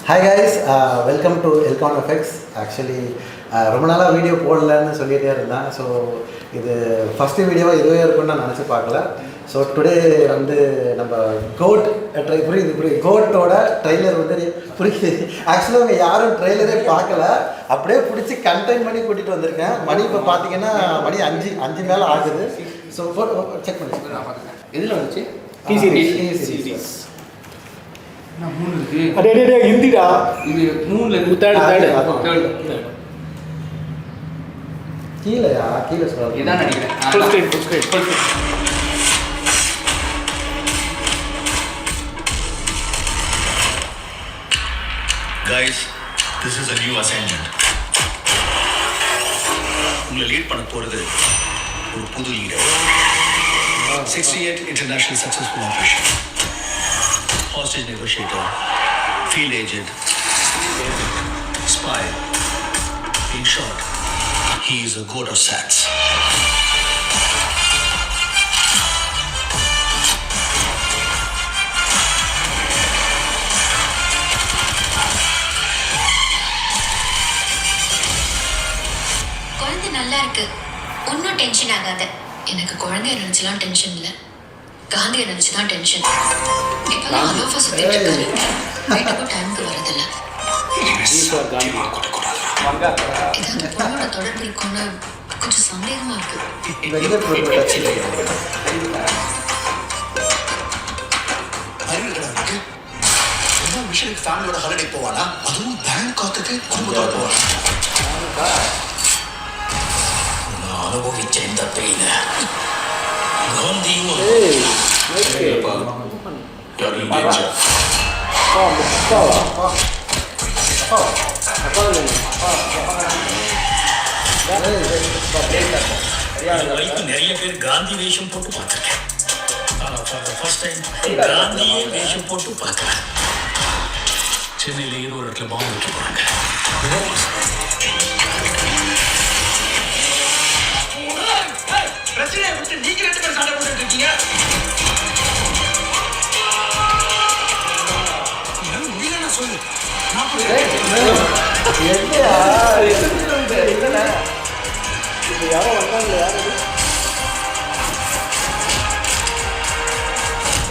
Hi guys, welcome to Elcon effects. Actually ரொம்ப நாளாக video போடலன்னு சொல்லிகிட்டே இருந்தேன். ஸோ இது ஃபஸ்ட்டு வீடியோவாக இதுவே இருக்குன்னு நான் நினச்சி பார்க்கல. ஸோ டுடே வந்து நம்ம கோட் புரியுது கோட்டோட ட்ரெய்லர் வந்து புரியுது. ஆக்சுவலாக அவங்க யாரும் ட்ரெய்லரே பார்க்கல, அப்படியே பிடிச்சி கண்டெயின் பண்ணி கூட்டிகிட்டு வந்திருக்கேன். மணி இப்போ பார்த்தீங்கன்னா மணி அஞ்சு மேலே ஆகுது. ஸோ செக் பண்ணி எதில் வந்துச்சு சீரிஸ் ஹிந்திடா. இது 3ல இருந்து தேர்ட் கீழே சொல்லுங்க. இதான் நினைக்கிறேன். Full screen. Guys, this is a new assignment. உங்களை லீட் பண்ண போறது ஒரு புது leader. 68 international successful operation. Hostage negotiator, field agent, spy. In short, he is a god of SATs. குழந்தை நல்லா இருக்கு, ஒன்றும் டென்ஷன் ஆகாத. எனக்கு குழந்தைய நினைச்சுலாம் டென்ஷன் இல்லை, காந்தியை நினைச்சு தான் டென்ஷன். இப்பெல்லாம் அலோஃபா சுத்திட்டு இருக்காரு, வீட்டுக்கு டைமுக்கு வரதில்ல. இது அந்த பொண்ணோட தொடர்பு இருக்கும்னு கொஞ்சம் சந்தேகமா இருக்கு. மிஷனுக்கு ஃபேமிலியோட ஹாலிடே போவானா? அதுவும் பேங்காக்குக்கு குடும்பத்தோட போவானா? நான் அனுபவிச்ச இந்த பெயின காந்தியும் நிறைய பேர் காந்தி வேஷம் போட்டு பார்த்துருக்கேன். ஆனால் ஃபர்ஸ்ட் டைம் காந்தியே வேஷம் போட்டு பார்க்குறேன். சென்னையில் ஏதோ ஒரு இடத்துல பாம்பு வைக்க போறாங்க. பிரச்சனையை விட்டு நீங்க 2 பேர் சண்டை போட்டுட்டு இருக்கீங்க. முடியலன்னா சொல்லு.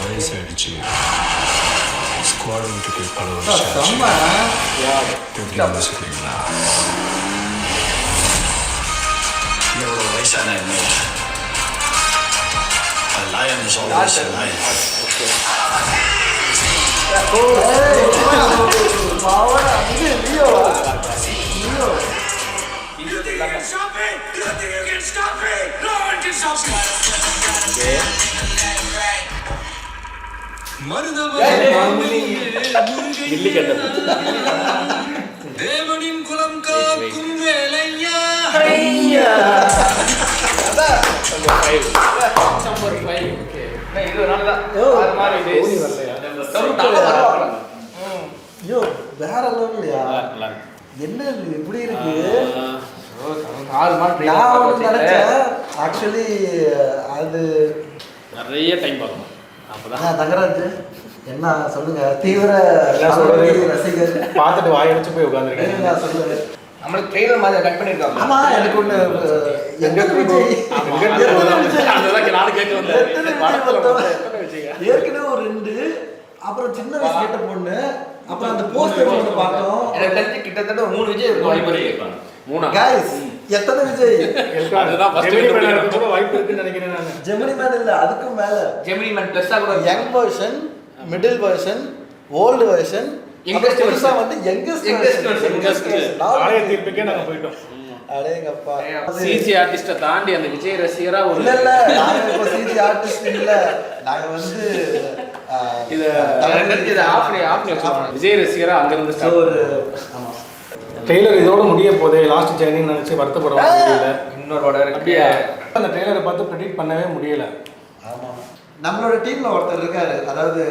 வயசாயிடுச்சு. ஸ்குவாட் விட்டு போய் பல வருஷம் யோசிக்கிறீங்களா? எவ்வளோ வயசான என்ன? lion is always a lion. You think you can stop me? You think you can stop me? No one can stop me. தேவனின் குலம் காக்கும் வேலையா. வேற லெவல்லையா? என்ன இப்படி இருக்கு? நான் நினைச்சேன் ஆக்சுவலி அது நிறைய டைம் பார்க்கணும். அப்பதான் தங்கராஜ் என்ன சொல்லுங்க, தீவிர ரசிகர் பார்த்துட்டு வாயடிச்சு போய் உட்காந்துருக்கேன். சொல்லுங்க. நம்மளுக்கு ட்ரெய்லர் மாதிரி கட் பண்ணிருக்காங்க. ஆமா, எனக்கு ஒண்ணு ஏற்கனவே ஒரு 2, அப்புறம் சின்ன வயசு கேட்ட பொண்ணு, அப்புறம் அந்த போஸ்டர் ஒன்று பார்த்தோம். எனக்கு தெரிஞ்சு கிட்டத்தட்ட 3 விஜய் இருக்கும். 3 गाइस, எத்தனை விஜய்? அதுதான் ஃபர்ஸ்ட் கூட வாய்ப்பு இருக்குன்னு நினைக்கிறேன் நான். ஜெமினி மேன் இல்ல, அதுக்கு மேல ஜெமினி மேன் பிளஸ்ஸா கூட young version, middle version, old version, youngest version வந்து யங்கஸ்ட். நாளைய தீர்ப்புக்கே நாங்க போயிட்டோம். அடேங்கப்பா, சிஜி ஆர்டிஸ்ட தாண்டி அந்த விஜய் ரசிகரா ஒரு இல்ல நாங்க இப்ப சிஜி ஆர்டிஸ்ட் இல்ல, நாங்க வந்து இது ஆஃப்னி விஜய் ரசிகரா அங்க இருந்து ஒரு ஆமா ட்ரெய்லர் இதோட முடிய போதே லாஸ்ட் ஜர்னின்னு நினைச்சு வருத்தப்பட முடியல. இன்னொரு படம் இருக்கு. அந்த ட்ரெய்லரை பார்த்து ப்ரெடிக்ட் பண்ணவே முடியல. ஆமா, நம்மளோட டீம்ல ஒருத்தர் இருக்காரு, அதாவது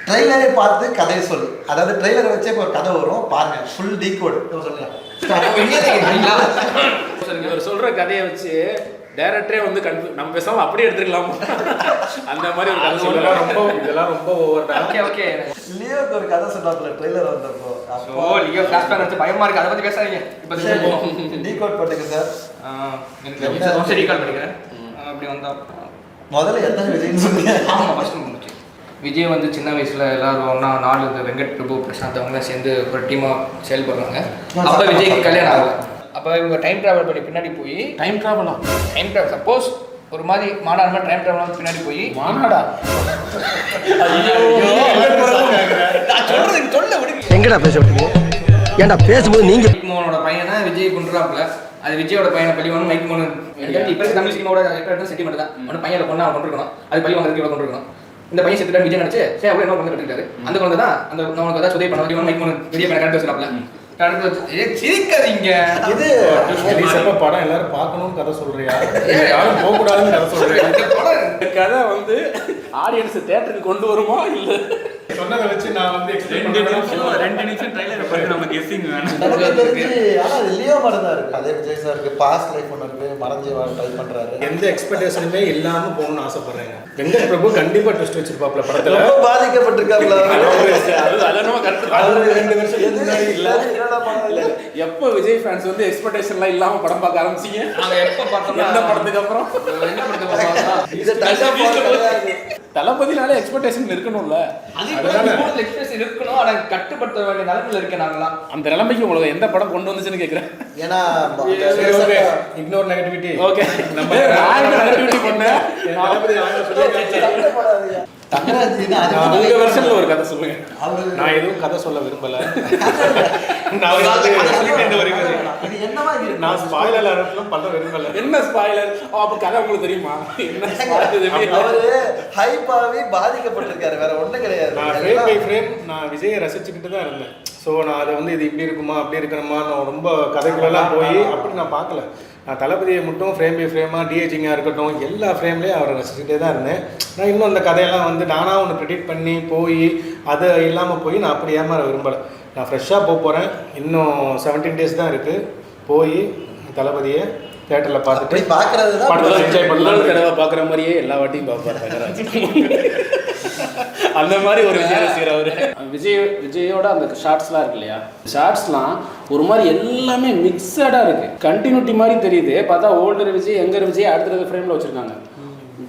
ட்ரெய்லரை பார்த்து கதையை சொல்லு, அதாவது ட்ரெய்லரை வச்சே இப்போ ஒரு கதை வரும் பாருங்க, ஃபுல் டீகோட் சொல்லுங்க. இவர் சொல்ற கதையை வச்சு டைரக்டரே வந்து நம்ம பேசாம அப்படியே எடுத்துக்கலாமா அந்த மாதிரி ஒரு கதை சொல்லுவாங்க. இதெல்லாம் ரொம்ப ஓவர் தான். ஓகே லியோக்கு ஒரு கதை சொன்னாப்புல ட்ரெய்லர் வந்தப்போ. ஓ லியோ ஃபிளாஷ்பேக் வந்து பயமா இருக்கு. அதை பத்தி பேசாதீங்க. இப்போ டீகோட் பண்ணுங்க சார். எனக்கு ரீகால் பண்ணிக்கிறேன். அப்படி வந்தா முதல்ல எத்தனை விஜய்னு சொன்னீங்க? ஆமாம் ஃபர்ஸ்ட் முடிச்சு. விஜய் வந்து சின்ன வயசுல எல்லாரும் ஒன்றா 4 இந்த வெங்கட் பிரபு பிரசாந்த் அவங்களாம் சேர்ந்து ஒரு டீமாக செயல்படுறாங்க. அப்போ விஜய்க்கு கல்யாணம் ஆகல. அப்போ இவங்க டைம் ட்ராவல் பண்ணி பின்னாடி போய் டைம் ட்ராவலா? டைம் ட்ராவல் சப்போஸ் ஒரு மாதிரி மாநாடு மாதிரி டைம் ட்ராவல் பின்னாடி போய் மாநாடா? நான் சொல்றது சொல்ல விடுங்க. எங்கடா பேச விட்டீங்க? ஏன்டா பேசும்போது நீங்க மைக் மோகனோட பையனை விஜய் கொண்டுறாப்புல. அது விஜயோட பையனை பழி வாங்க மைக் மோகன் இப்போ தமிழ் சினிமாவோட செட்டில்மெண்ட் தான். அவன் பையனை கொண்டு அவன் கொண்டிருக்கணும். அது பழி வாங்கிறதுக்கு இவ்வளோ கொண்டிருக்கணும். இந்த பையன் செத்துட்டாரு விஜய் நினைச்சு சரி அப்படியே என்ன கொண்டு கட்டுக்கிட்டாரு. அந்த குழந்தை தான் அந்த அவனுக்கு ஏதாவது உதவி பண்ண மைக் மோகன் விஜய் பையனை கண்டு வச்சுறாப்புல. சிரிக்காதீங்க. இது ரீசெண்டாக படம் எல்லாரும் பார்க்கணும்னு கதை சொல்றியா? யாரும் போகக்கூடாதுன்னு கதை சொல்றியா? இந்த கதை வந்து ஆடியன்ஸ் தியேட்டருக்கு கொண்டு வருமா இல்லை? சொன்னதை வச்சு நான் வந்து ரெண்டு நிமிஷம் ட்ரைலரை பார்த்து நம்ம கெஸ்ஸிங் வேணும். எனக்கு தெரிஞ்சு ஆனா அது லியோ மாதிரி தான் இருக்கு. அதே விஜய் சார் இருக்கு, பாஸ்ட் லைஃப் ஒன்று இருக்கு, மறைஞ்சு வாழ ட்ரை பண்றாரு. எந்த எக்ஸ்பெக்டேஷனுமே இல்லாம போகணும்னு ஆசைப்படுறேன். வெங்கட் பிரபு கண்டிப்பா ட்விஸ்ட் வச்சிருப்பாப்ல படத்துல. ரொம்ப பாதிக்கப்பட்டிருக்காப்ல. அது 2 வருஷத்துக்கு முன்னாடி இல்ல. எப்போ விஜய் ஃபேன்ஸ் வந்து எக்ஸ்பெக்டேஷன்லாம் இல்லாம படம் பார்க்க ஆரம்பிச்சீங்க? நாங்க எப்ப பார்த்தோம்னா எந்த படத்துக்கு அப்புறம்? என்ன படத்துக்கு பார்த்தோம்னா இது டச்சா கிடையாது. தளபதினாலே எக்ஸ்பெக்டேஷன் இருக்கணும்ல. எக்ஸ்பிரஷன் இருக்கணும். ஆனா கட்டுப்படுத்த வேண்டிய நிலைமையில இருக்கேன் நாங்களாம். அந்த நிலைமைக்கு உங்களுக்கு எந்த படம் கொண்டு வந்துச்சுன்னு கேட்குறேன். ஏன்னா இக்னோர் நெகட்டிவிட்டி. ஓகே, நம்ம நெகட்டிவிட்டி பண்ணேன். உங்க வெர்ஷன்ல ஒரு கதை சொல்லுங்க. நான் எதுவும் கதை சொல்ல விரும்பல. நான் ஸ்பாயிலர் அலர்ட்லாம் பண்ண விரும்பல. என்ன ஸ்பாயிலர்? அப்ப கதை உங்களுக்கு தெரியுமா? என்ன ஸ்பாயிலர்? அவரு ஹைப்பாவே பாதிக்கப்பட்டிருக்காரு, வேற ஒண்ணும் கிடையாது. நான் ஃப்ரேம் பை ஃப்ரேம் நான் விஜயை ரசிச்சுக்கிட்டு தான் இருந்தேன். ஸோ நான் அதை வந்து இது இப்படி இருக்குமா அப்படி இருக்கணுமா நான் ரொம்ப கதைக்குள்ளெல்லாம் போய் அப்படி நான் பார்க்கல. நான் தளபதியை மட்டும் ஃப்ரேம் பை ஃப்ரேமாக டிஏஜிங்காக இருக்கட்டும் எல்லா ஃப்ரேம்லேயும் அவரை ரசிச்சுக்கிட்டே தான் இருந்தேன். நான் இன்னும் அந்த கதையெல்லாம் வந்து நானாக ஒன்று ப்ரெடிக்ட் பண்ணி போய் அது இல்லாமல் போய் நான் அப்படி ஏமாற விரும்பலை. நான் ஃப்ரெஷ்ஷாக போகிறேன். இன்னும் 17 days தான் இருக்குது. போய் தளபதியை தியேட்டரில் பார்த்துட்டு பார்க்கறது தான் படத்தில் என்ஜாய் பண்ணலாம். தடவை பார்க்குற மாதிரியே எல்லா வாட்டியும் பார்ப்பாரு. அந்த மாதிரி ஒரு விஜய் ரசிகர் அவரு. விஜயோட அந்த ஷார்ட்ஸ்லாம் இருக்கு இல்லையா, ஷார்ட்ஸ்லாம் ஒரு மாதிரி எல்லாமே மிக்சடாக இருக்கு. கண்டினியூட்டி மாதிரி தெரியுது. பார்த்தா ஓல்டர் விஜய் யங்கர் விஜய் அடுத்த ஃப்ரேமில் வச்சிருக்காங்க.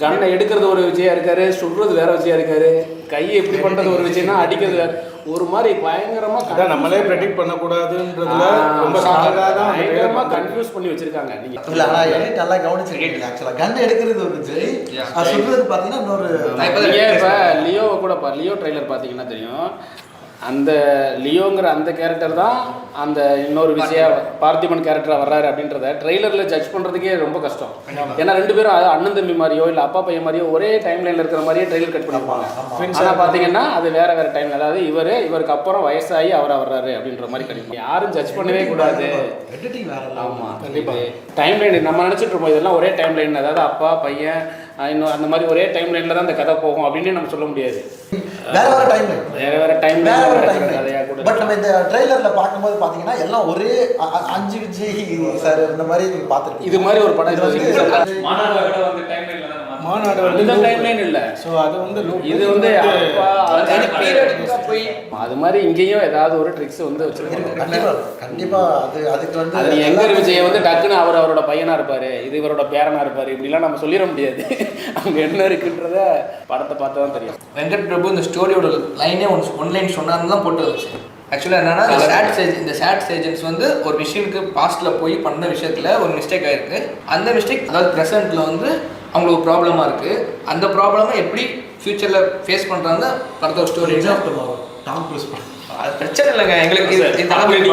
கண்ணை எடுக்கிறது ஒரு விஜயா இருக்காரு, சுடுறது வேற விஜயா இருக்காரு, கையை எப்படி பண்றது ஒரு விஜய்னா அடிக்கிறது வேற. ஒரு மாதிரி பயங்கரமா நம்மளே ப்ரெடிக்ட் பண்ணக்கூடாதுன்றதுல ரொம்ப ஸ்ட்ராங்கா தான் பயங்கரமா கன்ஃபியூஸ் பண்ணி வச்சிருக்காங்க. நீங்க இல்ல ஆனா எடிட் நல்லா கவனிச்சிருக்கீங்க. ஆக்சுவலா கன் எடுக்கிறது ஒரு விஜய், சுடுறது பாத்தீங்கன்னா இன்னொரு. இப்ப லியோவை கூட லியோ ட்ரைலர் பாத்தீங்கன்னா தெரியும். அந்த லியோங்கிற அந்த கேரக்டர் தான் அந்த இன்னொரு விஜயா பார்த்திபன் கேரக்டரா வர்றாரு அப்படின்றத ட்ரெய்லர்ல ஜட்ஜ் பண்றதுக்கே ரொம்ப கஷ்டம். ஏன்னா 2 பேரும் அண்ணன் தம்பி மாதிரியோ இல்ல அப்பா பையன் மாதிரியோ ஒரே டைம் லைன்ல இருக்கிற மாதிரியே ட்ரெய்லர் கட் பண்ணிருப்பாங்க. ஆனா பாத்தீங்கன்னா அது வேற வேற டைம்ல, அதாவது இவருக்கு அப்புறம் வயசாகி அவரா வர்றாரு அப்படின்ற மாதிரி கிடைக்கும். யாரும் ஜட்ஜ் பண்ணவே கூடாது. ஆமா, டைம் லைன் நம்ம நினைச்சிட்டு இருப்போம் இதெல்லாம் ஒரே டைம் லைன், அதாவது அப்பா பையன் இன்னும் அந்த மாதிரி ஒரே டைம் லைன்ல தான் அந்த கதை போகும் அப்படின்னு நம்ம சொல்ல முடியாது. வேற வேற டைம் லைன், வேற வேற டைம் லைன். பட் நம்ம இந்த ட்ரெய்லர்ல பார்க்கும்போது பாத்தீங்கன்னா எல்லாம் ஒரே 5 விஜய் சார் இந்த மாதிரி நீங்க பார்த்துருக்கீங்க. இது மாதிரி ஒரு படம் மாநாடு வந்து டைம் லைன் இல்ல. ஸோ அது வந்து இது வந்து அது மாதிரி இங்கேயும் ஏதாவது ஒரு ட்ரிக்ஸ் வந்து வச்சிருக்காங்க. கண்டிப்பா அதுக்கு வந்து அது யங்கர் விஜய் வந்து டக்குன்னு அவரோட பையனா இருப்பாரு, இது இவரோட பேரனா இருப்பாரு, இப்படிலாம் நம்ம சொல்லிட முடியாது. அங்க என்ன இருக்குன்றத படத்தை பார்த்தா தான் தெரியும். வெங்கட் பிரபு இந்த ஸ்டோரியோட லைனே ஒன் லைன் சொன்னான்னு தான் போட்டு வச்சு. ஆக்சுவலாக என்னன்னா இந்த சேட் ஏஜென்ட்ஸ் வந்து ஒரு மிஷினுக்கு பாஸ்ட்டில் போய் பண்ண விஷயத்தில் ஒரு மிஸ்டேக் ஆகிருக்கு. அந்த மிஸ்டேக் அதாவது ப்ரெசென்ட்டில் வந்து அவங்களுக்கு ஒரு ப்ராப்ளமாக இருக்குது. அந்த ப்ராப்ளமை எப்படி ஃப்யூச்சரில் ஃபேஸ் பண்ணுறாங்க படத்தோட ஸ்டோரி. அது பிரச்சனை இல்லைங்க எங்களுக்கு.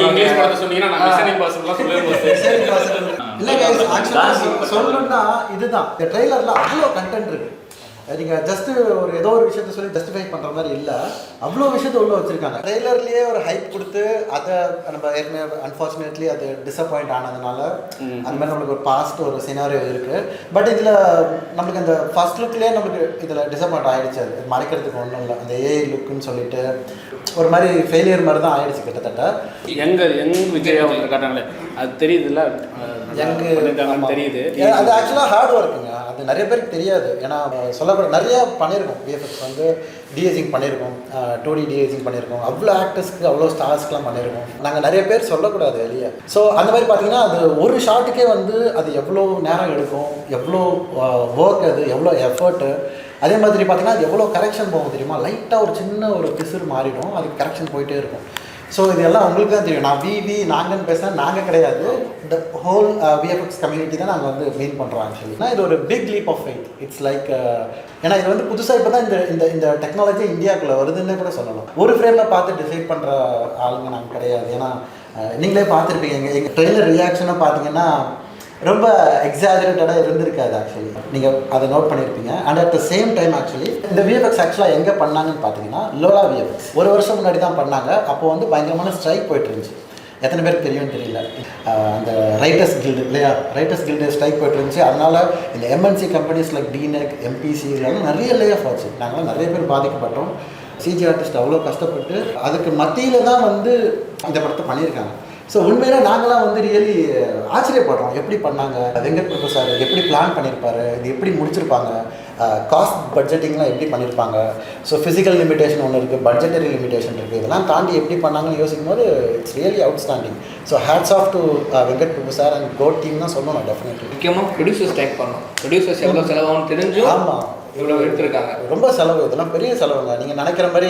இங்கிலீஷ் படத்தை சொன்னீங்கன்னா நான் மிஷன் இம்பாசிபிள்லாம் இல்ல கைஸ், ஆக்சுவலா சொல்லணும்னா இதுதான் இந்த ட்ரெய்லர்ல அவ்வளோ கண்டென்ட் இருக்கு. நீங்கள் ஜஸ்ட்டு ஒரு ஏதோ ஒரு விஷயத்த சொல்லி ஜஸ்டிஃபை பண்ணுற மாதிரி இல்லை, அவ்வளோ விஷயத்த உள்ள வச்சுருக்காங்க. ட்ரெய்லர்லேயே ஒரு ஹைப் கொடுத்து அதை நம்ம ஏற்கனவே அன்ஃபார்ச்சுனேட்லி அது டிசப்பாயிண்ட் ஆனதுனால அந்த மாதிரி நம்மளுக்கு ஒரு பாஸ்ட் ஒரு சினாரியோ இருக்குது. பட் இதில் நம்மளுக்கு அந்த ஃபர்ஸ்ட் லுக்லேயே நம்மளுக்கு இதில் டிசப்பாயிண்ட் ஆகிடுச்சு. அது மறைக்கிறதுக்கு ஒன்றும் இல்லை. அந்த ஏஐ லுக்குன்னு சொல்லிட்டு ஒரு மாதிரி ஃபெயிலியர் மாதிரி தான் ஆயிடுச்சு கிட்டத்தட்ட. யங் விஜய் அவங்க காட்டாங்களே அது தெரியுதுல்ல, தெரியுது. அது ஆக்சுவலாக ஹார்ட் ஒர்க்குங்க. அது நிறைய பேருக்கு தெரியாது. ஏன்னா சொல்லப்பட நிறையா பண்ணியிருக்கோம். விஎஃப்எக்ஸ் வந்து டிஏஜிங் பண்ணியிருக்கோம், 2D டிஏஜிங் பண்ணியிருக்கோம், அவ்வளோ ஆக்டர்ஸ்க்கு அவ்வளோ ஸ்டார்ஸ்க்குலாம் பண்ணியிருக்கோம். நாங்கள் நிறைய பேர் சொல்லக்கூடாது வெளியே. ஸோ அந்த மாதிரி பார்த்தீங்கன்னா அது ஒரு ஷாட்டுக்கே வந்து அது எவ்வளோ நேரம் எடுக்கும், எவ்வளோ ஒர்க், அது எவ்வளோ எஃபர்ட்டு. அதே மாதிரி பார்த்தீங்கன்னா அது எவ்வளோ கரெக்ஷன் போகும் தெரியுமா? லைட்டாக ஒரு சின்ன ஒரு பிசுறு மாறிடும், அதுக்கு கரெக்ஷன் போயிட்டே இருக்கும். ஸோ இது எல்லாம் உங்களுக்கு தான் தெரியும். நான் நாங்கன்னு பேசினா நாங்கள் கிடையாது, இந்த ஹோல் விஎஃப்எக்ஸ் கம்யூனிட்டி தான் நாங்கள் வந்து மீன் பண்ணுறோம். ஆக்சுவலினா இது ஒரு big leap of faith. It's like ஏன்னா இது வந்து புதுசாக இப்போ தான் இந்த டெக்னாலஜி இந்தியாவுக்குள்ளே வருதுன்னே கூட சொல்லலாம். ஒரு ஃப்ரேமில் பார்த்து டிசைட் பண்ணுற ஆளுங்க நாங்கள் கிடையாது. ஏன்னா நீங்களே பார்த்துருப்பீங்க எங்கள் ட்ரெய்லர் ரியாக்ஷனை பார்த்தீங்கன்னா ரொம்ப எக்ஸாஜரேட்டடாக இருந்திருக்காது. ஆக்சுவலி நீங்கள் அதை நோட் பண்ணியிருப்பீங்க. And at the same time actually இந்த விஎஃப்எக்ஸ் ஆக்சுவலாக எங்கே பண்ணாங்கன்னு பார்த்தீங்கன்னா லோலா விஎஃப்எக்ஸ் ஒரு வருஷம் முன்னாடி தான் பண்ணாங்க. அப்போ வந்து பயங்கரமான ஸ்ட்ரைக் போயிட்டு இருந்துச்சு. எத்தனை பேருக்கு தெரியும்னு தெரியல. அந்த ரைட்டர்ஸ் கில்டு இல்லையா, ரைட்டர்ஸ் கில்டு ஸ்ட்ரைக் போயிட்டு இருந்துச்சு. அதனால் இந்த எம்என்சி கம்பெனிஸ் லைக் டிநெக், எம்பிசி இதெல்லாம் நிறைய லே ஆஃப் ஆச்சு. நாங்களாம் நிறைய பேர் பாதிக்கப்பட்டோம். சிஜி ஆர்டிஸ்ட் அவ்வளோ கஷ்டப்பட்டு அதுக்கு மத்தியில் தான் வந்து இந்த படத்தை பண்ணியிருக்காங்க. ஸோ உண்மையில நாங்களாம் வந்து ரியலி ஆச்சரியப்படுறோம். எப்படி பண்ணாங்க, வெங்கட் பிரபு சார் எப்படி பிளான் பண்ணியிருப்பாரு, இது எப்படி முடிச்சிருப்பாங்க, காஸ்ட் பட்ஜெட்டிங்லாம் எப்படி பண்ணியிருப்பாங்க. ஸோ ஃபிசிக்கல் லிமிடேஷன் ஒன்று இருக்குது, பட்ஜெட்டரி லிமிடேஷன் இருக்குது. இதெல்லாம் தாண்டி எப்படி பண்ணாங்கன்னு யோசிக்கும் போது it's really outstanding. So hats off to Venkat Prabhu sir and GOAT team தான் சொல்லணும். டெஃபினெட்லி முக்கியமாக ப்ரொடியூசர்ஸ் டேக் பண்ணணும். ப்ரொடியூசர்ஸ் எவ்வளோ செலவாகும் தெரிஞ்சு ஆமாம் இவ்வளோ எடுத்துருக்காங்க. ரொம்ப செலவு, இதெல்லாம் பெரிய செலவுங்க. நீங்கள் நினைக்கிற மாதிரி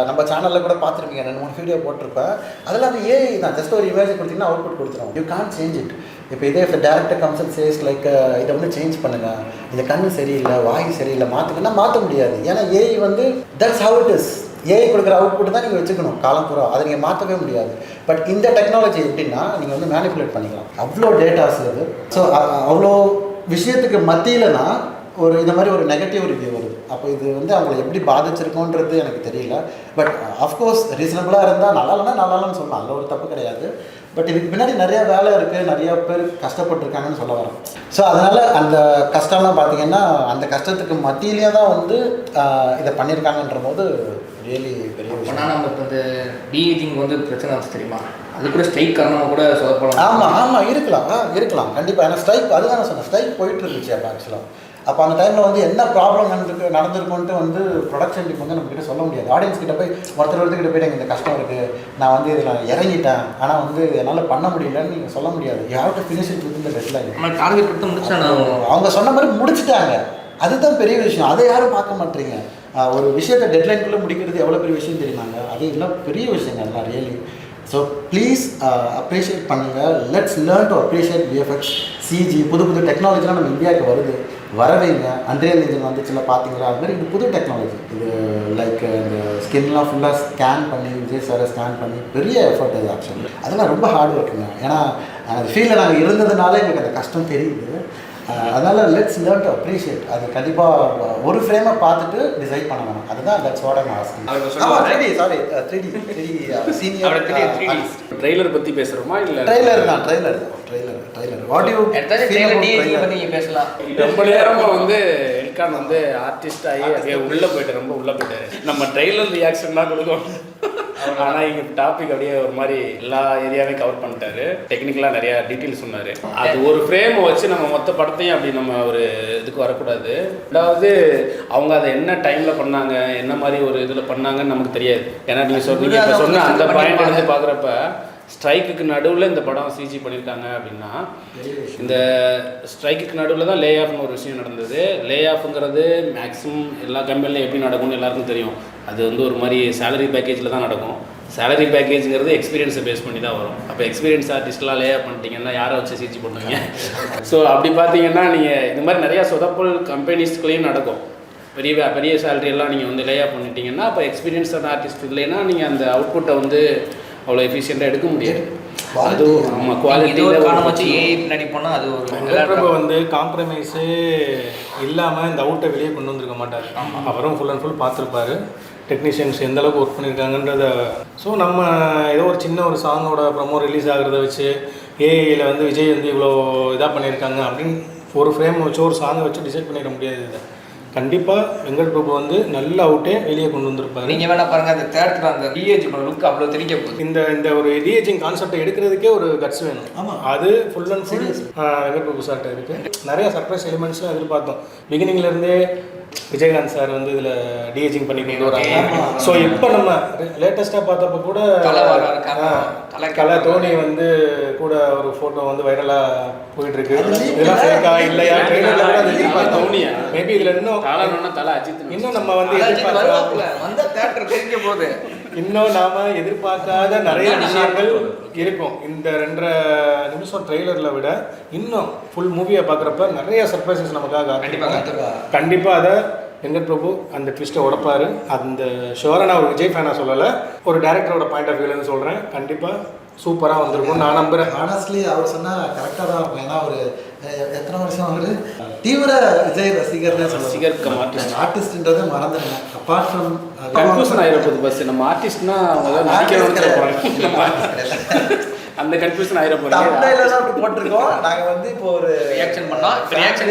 நம்ம சேனலில் கூட பார்த்துருப்பீங்க, 2-3 வீடியோ போட்டிருப்பேன். அதெல்லாம் அது ஏஐ தான். ஜஸ்ட் ஒரு இமேஜ் கொடுத்தீங்கன்னா அவுட்புட் கொடுத்துரும். You can't change it. இப்போ இதே இப்போ director comes and says like இதை வந்து சேஞ்ச் பண்ணுங்கள், இந்த கண்ணு சரியில்லை, வாய் சரியில்லை, மாற்றுங்கன்னா மாற்ற முடியாது. ஏன்னா ஏஐ வந்து that's how it is. AI கொடுக்குற அவுட்புட் தான் நீங்கள் வச்சுக்கணும் காலம் பூரா. அதை நீங்கள் மாற்றவே முடியாது. பட் இந்த டெக்னாலஜி எப்படின்னா நீங்கள் வந்து மேனிப்புலேட் பண்ணிக்கலாம். அவ்வளோ டேட்டாஸ் இது. ஸோ அவ்வளோ விஷயத்துக்கு மத்தியில்னா ஒரு இந்த மாதிரி ஒரு நெகட்டிவ் ரிவ்யூ வருது. அப்போ இது வந்து அவங்களை எப்படி பாதிச்சிருக்கோன்றது எனக்கு தெரியல. பட் அஃப்கோர்ஸ் ரீசனபிளாக இருந்தால் நல்லா இல்லைன்னு சொல்லலாம், அதில் ஒரு தப்பு கிடையாது. பட் இதுக்கு பின்னாடி நிறைய வேலை இருக்குது, நிறைய பேர் கஷ்டப்பட்டுருக்காங்கன்னு சொல்ல வரேன். ஸோ அதனால் அந்த கஷ்டம்லாம் பார்த்தீங்கன்னா அந்த கஷ்டத்துக்கு மத்தியிலே தான் வந்து இதை பண்ணியிருக்காங்கன்ற போது ரியலி பெரிய விஷயம். ஆனால் நம்ம இப்போ இந்த டிஏஜிங் வந்து பிரச்சனை வச்சு தெரியுமா, அது கூட ஸ்ட்ரைக் காரணமாக கூட சொல்லப்படலாம். ஆமாம் இருக்கலாம் கண்டிப்பாக. ஏன்னா ஸ்ட்ரைக் அதுதான் நான் சொன்னேன், ஸ்ட்ரைக் போயிட்டு இருந்துச்சு. அப்போ ஆக்சுவலாக அப்போ அந்த டைமில் வந்து என்ன ப்ராப்ளம் நடந்திருக்குன்ட்டு வந்து ப்ரொடக்ஷன் டீம் வந்து நம்மக்கிட்ட சொல்ல முடியாது. ஆடியன்ஸ் கிட்ட போய் ஒருத்தர்கிட்ட போய்ட்டு எனக்கு இந்த கஷ்டம் இருக்குது, நான் வந்து இதில் இறங்கிட்டேன், ஆனால் வந்து என்னால் பண்ண முடியலன்னு நீங்கள் சொல்ல முடியாது. You have to finish it with இந்த டெட்லைன். டார்கெட் கொடுத்து முடிச்சாங்க, அவங்க சொன்ன மாதிரி முடிச்சுட்டாங்க. அதுதான் பெரிய விஷயம். அதை யாரும் பார்க்க மாட்டீங்க. ஒரு விஷயத்தை டெட்லைனுக்குள்ளே முடிக்கிறது எவ்வளோ பெரிய விஷயம் தெரியுமாங்க. அது எல்லாம் பெரிய விஷயங்க எல்லாம் ரியலி. ஸோ ப்ளீஸ் அப்ரிஷியேட் பண்ணுங்கள். Let's learn to appreciate VFX, CG, புது டெக்னாலஜிலாம் நம்ம இந்தியாவுக்கு வருது, வரவைங்க. அன்ரியல் இன்ஜின் வந்துச்சுல பார்த்தீங்களா, அது மாதிரி இது புது டெக்னாலஜி. இது லைக் இந்த ஸ்கின்லாம் ஃபுல்லாக ஸ்கேன் பண்ணி விஜய் சாரை ஸ்கேன் பண்ணி பெரிய எஃபர்ட் அது. ஆக்சுவலி அதெல்லாம் ரொம்ப ஹார்ட் ஒர்க்குங்க. ஏன்னா அந்த ஃபீல்டில் நாங்கள் இருந்ததுனால எங்களுக்கு அந்த கஷ்டம் தெரியுது. அதனால் லெட்ஸ் லேர்ன் டு அப்ரிஷியேட். அது கண்டிப்பாக ஒரு ஃப்ரேமை பார்த்துட்டு டிசைட் பண்ண வேணும். அதுதான் that's what I am asking. 3D senior trailer பற்றி பேசுகிறோமா இல்லை? ட்ரெய்லர் வாட் யூ பற்றி பேசலாம். ரொம்ப நேரமாக வந்து எல்கான் வந்து ஆர்டிஸ்ட் ஆகி அப்படியே உள்ளே போயிட்டாரு. நம்ம ட்ரெய்லர் ரியாக்ஷன் தான் கொடுக்கணும். ஆனால் இங்கே டாபிக் அப்படியே ஒரு மாதிரி எல்லா ஏரியாவையும் கவர் பண்ணிட்டாரு. டெக்னிக்கலாக நிறையா டீட்டெயில்ஸ் சொன்னார். அது ஒரு ஃப்ரேமை வச்சு நம்ம மொத்த படத்தையும் அப்படி நம்ம ஒரு இதுக்கு வரக்கூடாது. ரெண்டாவது அவங்க அதை என்ன டைமில் பண்ணாங்க, என்ன மாதிரி ஒரு இதில் பண்ணாங்கன்னு நமக்கு தெரியாது. ஏன்னா நீங்கள் இப்போ சொன்ன அந்த பாயிண்ட் எடுத்து பார்க்குறப்ப ஸ்ட்ரைக்குக்கு நடுவில் இந்த படம் சிஜி பண்ணியிருக்காங்க அப்படின்னா, இந்த ஸ்ட்ரைக்குக்கு நடுவில் தான் லே ஆஃப்னு ஒரு விஷயம் நடந்தது. லே ஆஃப்ங்கிறது மேக்ஸிமம் எல்லா கம்பெனிலையும் எப்படி நடக்கும்னு எல்லாருக்கும் தெரியும். அது வந்து ஒரு மாதிரி சேலரி பேக்கேஜில் தான் நடக்கும். சேலரி பேக்கேஜுங்கிறது எக்ஸ்பீரியன்ஸை பேஸ் பண்ணி தான் வரும். அப்போ எக்ஸ்பீரியன்ஸ் ஆர்டிஸ்ட்லாம் லே ஆஃப் பண்ணிட்டீங்கன்னா யாரை வச்சு சிஜி பண்ணுவீங்க? ஸோ அப்படி பார்த்தீங்கன்னா நீங்கள் இந்த மாதிரி நிறையா சொதப்பல் கம்பெனிஸ்குள்ளேயும் நடக்கும். பெரிய சேலரி எல்லாம் நீங்கள் வந்து லே ஆஃப் பண்ணிட்டீங்கன்னா அப்போ எக்ஸ்பீரியன்ஸான ஆர்டிஸ்ட் இல்லைன்னா நீங்கள் அந்த அவுட்புட்டை வந்து அவ்வளோ எஃபிஷியண்ட்டாக எடுக்க முடியாது. அதுவும் ஆமாம் இது ஒரு காரணம் வச்சு குவாலிட்டி ஏஐ பின்னாடி போனால் அது ஒரு வெங்கட் பிரபு வந்து காம்ப்ரமைஸே இல்லாமல் இந்த அவுட்டை வெளியே கொண்டு வந்திருக்க மாட்டார். அவரும் ஃபுல் அண்ட் ஃபுல் பார்த்துருப்பாரு டெக்னீஷியன்ஸ் எந்த அளவுக்கு ஒர்க் பண்ணியிருக்காங்கன்றத. ஸோ நம்ம ஏதோ ஒரு சின்ன ஒரு சாங்கோட ப்ரமோ ரிலீஸ் ஆகிறத வச்சு ஏஐயில் வந்து விஜய் வந்து இவ்வளோ இதாக பண்ணியிருக்காங்க அப்படின்னு ஒரு ஃப்ரேம் வச்சு ஒரு சாங்கை வச்சு டிசைட் பண்ணிட முடியாது. இதை கண்டிப்பாக வெங்கட் பிரபு வந்து நல்ல அவுட்டே வெளியே கொண்டு வந்திருப்பாரு. நீங்கள் வேணா பாருங்கள் அந்த தேட்டரில் அந்த டிஏஜி லுக் அவ்வளோ தெரிக்க போகுது. இந்த ஒரு டிஏஜிங் கான்செப்டை எடுக்கிறதுக்கே ஒரு கட்ஸ் வேணும். ஆமாம், அது full and full Venkat Prabhu சார்ட்ட இருக்குது. நிறைய சர்ப்ரைஸ் எலிமெண்ட்ஸ்லாம் எதிர்பார்த்தோம். பிகினிங்லேருந்தே விஜயகாந்த் சார் வந்து இதில் டிஏஜிங் பண்ணி கொண்டு வராங்க. ஸோ இப்போ நம்ம லேட்டஸ்ட்டாக பார்த்தப்போ கூட கலை தோனி வந்து கூட ஒரு ஃபோட்டோ வந்து வைரலாக போயிட்டுருக்கு. இதெல்லாம் ஃபேக்கா இல்லையா ட்ரெயிலரில் கூட அது எதிர்பார்த்தோம். மேபி இதில் இன்னும் நம்ம வந்து இன்னும் நாம எதிர்பார்க்காத நிறைய விஷயங்கள் இருக்கும். இந்த 2.5 நிமிஷம் ட்ரெய்லரில் விட இன்னும் ஃபுல் மூவியை பார்க்குறப்ப நிறைய சர்ப்ரைசஸ் நமக்காக கண்டிப்பாக அதை வெங்கட் பிரபு அந்த ட்விஸ்ட்டை உடைப்பார். அந்த ஷோரை நான் ஒரு விஜய் ஃபேனாக சொல்லலை, ஒரு டேரக்டரோட பாயிண்ட் ஆஃப் வியூலேருந்து சொல்கிறேன். கண்டிப்பாக சூப்பராக வந்திருக்கும் நான் நம்புகிறேன். ஆனஸ்ட்லி அவர் சொன்னால் கரெக்டாக தான் இருக்கும். ஏன்னா ஒரு எத்தனை வருஷம் அவர் தீவிர விஜய் ரசிகர்னே சொல்லுவாங்க. ஆர்டிஸ்ட்ன்றதை மறந்துடுங்க. அப்பார்ட் ஃப்ரம் கன்ஃபியூஷன் ஆயிரப்போகுது. பஸ் நம்ம ஆர்டிஸ்ட்னா அந்த கன்ஃபியூஷன் ஆயிரப்போகுது. அப்படி போட்டிருக்கோம். நாங்கள் வந்து இப்போ ஒரு ரியாக்ஷன் பண்ணோம். ரியாக்ஷன்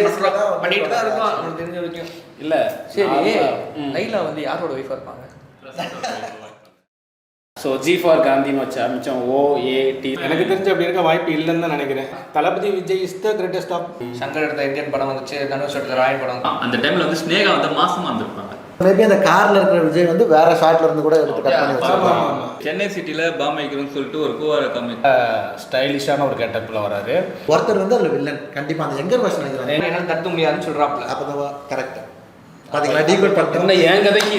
பண்ணிட்டு தான் இருக்கோம் நமக்கு தெரிஞ்ச வரைக்கும். இல்லை சரி, லைலா வந்து யாரோட ஒய்ஃபாக இருப்பாங்க? ஸோ ஜி ஃபார் காந்தின்னு வச்சா மிச்சம் OAT எனக்கு தெரிஞ்சு அப்படி இருக்க வாய்ப்பு இல்லைன்னு தான் நினைக்கிறேன். Thalapathy Vijay is the greatest of. Shankar எடுத்த இந்தியன் படம் வந்துச்சு, தனுஷ் எடுத்த ராயன் படம். அந்த டைம்ல வந்து ஸ்னேகா வந்து மாசமா வந்திருப்பாங்க. மேபி அந்த கார்ல இருக்கிற விஜய் வந்து வேற ஷாட்ல இருந்து கூட எடுத்து கட் பண்ணி வச்சிருப்பாங்க. சென்னை சிட்டில பாமைக்கிறோம்னு சொல்லிட்டு ஒரு கூவார கம்மி ஸ்டைலிஷான ஒரு கெட்டப்பில் வராரு. ஒருத்தர் வந்து அதில் வில்லன் கண்டிப்பாக அந்த எங்கர் வருஷன் நினைக்கிறாங்க. என்னால் தடுக்க முடியாதுன்னு சொல்கிறாப்புல. அப்போ தான் கரெக்ட். பார்த்தீங்களா, டீகோட் பண்ணிட்டு என்ன என் கதைக்கு